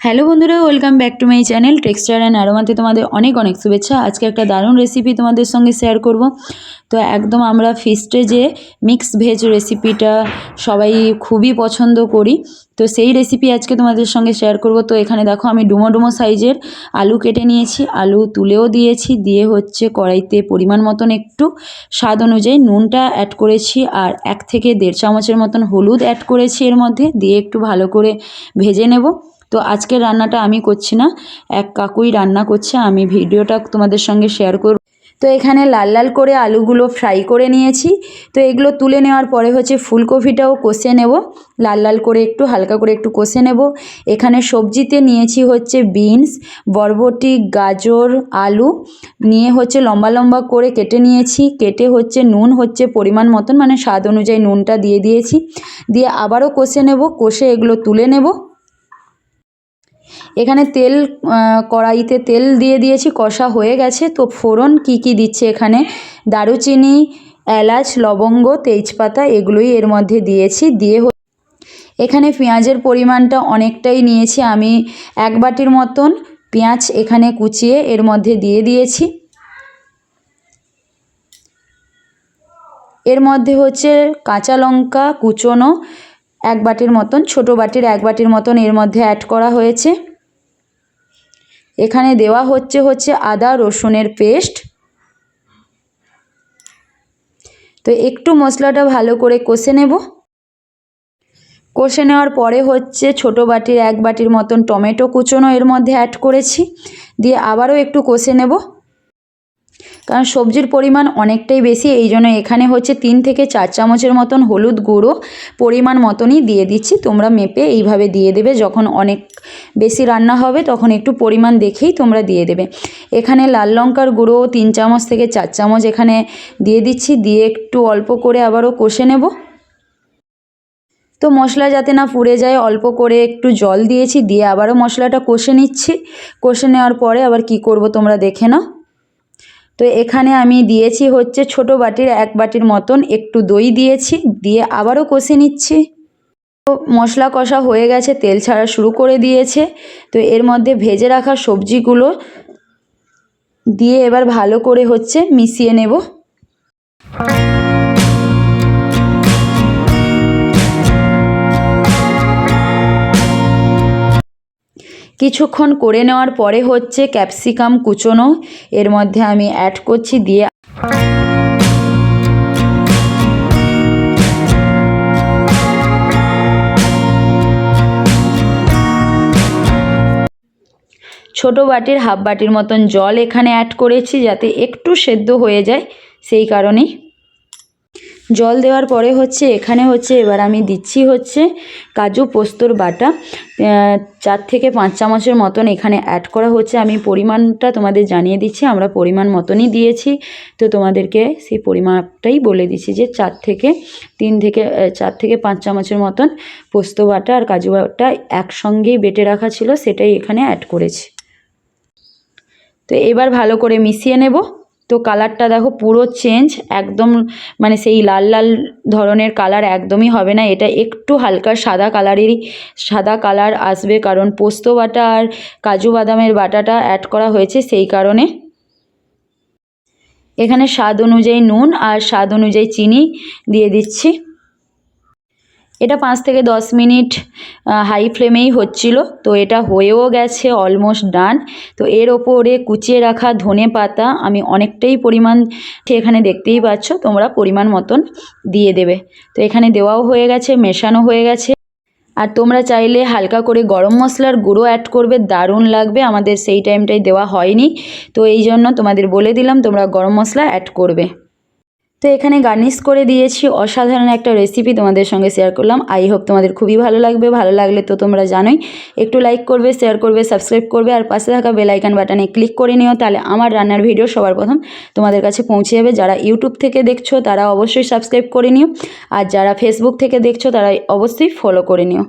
Hello বন্ধুরা, welcome back to my channel texture and অ্যারোমাতে তোমাদের অনেক অনেক শুভেচ্ছা। আজকে একটা দারুণ রেসিপি তোমাদের সঙ্গে শেয়ার করব। তো একদম আমরা ফিস্টে যে মিক্স ভেজ রেসিপিটা সবাই খুবই পছন্দ করি, তো সেই রেসিপি আজকে তোমাদের সঙ্গে শেয়ার করব। তো এখানে দেখো আমি ডুমো ডুমো সাইজের আলু কেটে নিয়েছি, আলু তুলেও দিয়েছি, দিয়ে হচ্ছে কড়াইতে পরিমাণ মতন একটু স্বাদ অনুযায়ী নুনটা অ্যাড করেছি, আর 1 থেকে 1.5 চামচের মতন হলুদ অ্যাড করেছি এর মধ্যে, দিয়ে একটু ভালো করে ভেজে নেব। তো আজকের রান্নাটা আমি করছি না, এক কাকুই রান্না করছে, আমি ভিডিওটা তোমাদের সঙ্গে শেয়ার করব। তো এখানে লাল লাল করে আলুগুলো ফ্রাই করে নিয়েছি। তো এগুলো তুলে নেওয়ার পরে হচ্ছে ফুলকপিটাও কষে নেব, লাল লাল করে একটু হালকা করে একটু কষে নেব। এখানে সবজিতে নিয়েছি হচ্ছে বিনস, বরবটি, গাজর, আলু নিয়ে হচ্ছে লম্বা লম্বা করে কেটে নিয়েছি। কেটে হচ্ছে নুন হচ্ছে পরিমাণ মতন, মানে স্বাদ অনুযায়ী নুনটা দিয়ে দিয়েছি, দিয়ে আবারও কষে নেব। কষে এগুলো তুলে নেব। এখানে তেল, কড়াইতে তেল দিয়ে দিয়েছি, কষা হয়ে গেছে। তো ফোড়ন কি কি দিচ্ছে এখানে, দারুচিনি, এলাচ, লবঙ্গ, তেজপাতা এগুলোই এর মধ্যে দিয়েছি। দিয়ে এখানে পেঁয়াজের পরিমাণটা অনেকটাই নিয়েছি আমি, 1 বাটির মতন পেঁয়াজ এখানে কুচিয়ে এর মধ্যে দিয়ে দিয়েছি। এর মধ্যে হচ্ছে কাঁচা লঙ্কা কুচোনো 1 বাটির মতন, ছোটো বাটির 1 বাটির মতন এর মধ্যে অ্যাড করা হয়েছে। এখানে দেওয়া হচ্ছে আদা রসুনের পেস্ট। তো একটু মশলাটা ভালো করে কষে নেব। কষে নেওয়ার পরে হচ্ছে ছোটো বাটির 1 বাটির মতন টমেটো কুচোনো এর মধ্যে অ্যাড করেছি, দিয়ে আবারও একটু কষে নেব। কারণ সবজির পরিমাণ অনেকটাই বেশি, এই জন্য এখানে হচ্ছে 3 থেকে 4 চামচের মতন হলুদ গুঁড়ো পরিমাণ মতনই দিয়ে দিচ্ছি। তোমরা মেপে এইভাবে দিয়ে দেবে, যখন অনেক বেশি রান্না হবে তখন একটু পরিমাণ দেখেই তোমরা দিয়ে দেবে। এখানে লাল লঙ্কার গুঁড়ো 3 চামচ থেকে 4 চামচ এখানে দিয়ে দিচ্ছি, দিয়ে একটু অল্প করে আবারও কষে নেব। তো মশলা যাতে না পুড়ে যায় অল্প করে একটু জল দিয়েছি, দিয়ে আবারও মশলাটা কষে নিচ্ছি। কষে নেওয়ার পরে আবার কি করব তোমরা দেখে নাও। তো এখানে আমি দিয়েছি হচ্ছে ছোটো বাটির 1 বাটির মতন একটু দই দিয়েছি, দিয়ে আবারও কষে নিচ্ছি। তো মশলা কষা হয়ে গেছে, তেল ছাড়া শুরু করে দিয়েছে। তো এর মধ্যে ভেজে রাখা সবজিগুলো দিয়ে এবার ভালো করে হচ্ছে মিশিয়ে নেব। কিছুক্ষণ করে নেওয়ার পরে হচ্ছে ক্যাপসিকাম কুচোনো এর মধ্যে আমি অ্যাড করছি, দিয়ে ছোটো বাটির 1/2 বাটির মতন জল এখানে অ্যাড করেছি, যাতে একটু সেদ্ধ হয়ে যায়, সেই কারণেই জল দেওয়ার পরে হচ্ছে এখানে হচ্ছে এবার আমি দিচ্ছি হচ্ছে কাজু পোস্তর বাটা 4 থেকে 5 চামচের মতন এখানে অ্যাড করা হচ্ছে। আমি পরিমাণটা তোমাদের জানিয়ে দিচ্ছি, আমরা পরিমাণ মতনই দিয়েছি। তো তোমাদেরকে সেই পরিমাপটাই বলে দিচ্ছি যে 4 থেকে 5 চামচের মতন পোস্ত বাটা আর কাজু বাটা একসঙ্গেই বেটে রাখা ছিল, সেটাই এখানে অ্যাড করেছি। তো এবার ভালো করে মিশিয়ে নেব। তো কালারটা দেখো পুরো চেঞ্জ, একদম মানে সেই লাল লাল ধরনের কালার একদমই হবে না, এটা একটু হালকা সাদা কালার আসবে, কারণ পোস্ত বাটা আর কাজু বাদামের বাটাটা অ্যাড করা হয়েছে, সেই কারণে। এখানে স্বাদ অনুযায়ী নুন আর স্বাদ অনুযায়ী চিনি দিয়ে দিচ্ছি। এটা 5 থেকে 10 মিনিট হাই ফ্লেমেই হচ্ছিল। তো এটা হয়েও গেছে, অলমোস্ট ডান। তো এর ওপরে কুচিয়ে রাখা ধনে পাতা আমি অনেকটাই পরিমাণ এখানে দেখতেই পাচ্ছ, তোমরা পরিমাণ মতন দিয়ে দেবে। তো এখানে দেওয়াও হয়ে গেছে, মেশানো হয়ে গেছে। আর তোমরা চাইলে হালকা করে গরম মশলার গুঁড়ো অ্যাড করবে, দারুণ লাগবে। আমাদের সেই টাইমটাই দেওয়া হয়নি, তো এই জন্য তোমাদের বলে দিলাম তোমরা গরম মশলা অ্যাড করবে। তো এখানে গার্নিশ করে দিয়েছি, অসাধারণ একটা রেসিপি তোমাদের সঙ্গে শেয়ার করলাম। আই হোপ তোমাদের খুবই ভালো লাগবে। ভালো লাগলে তো তোমরা জানোই, একটু লাইক করবে, শেয়ার করবে, সাবস্ক্রাইব করবে, আর পাশে থাকা বেল আইকন বাটনে ক্লিক করে নিও, তাহলে আমার রান্নার ভিডিও সবার প্রথম তোমাদের কাছে পৌঁছে যাবে। যারা ইউটিউব থেকে দেখছো তারা অবশ্যই সাবস্ক্রাইব করে নিও, আর যারা ফেসবুক থেকে দেখছো তারা অবশ্যই ফলো করে নিও।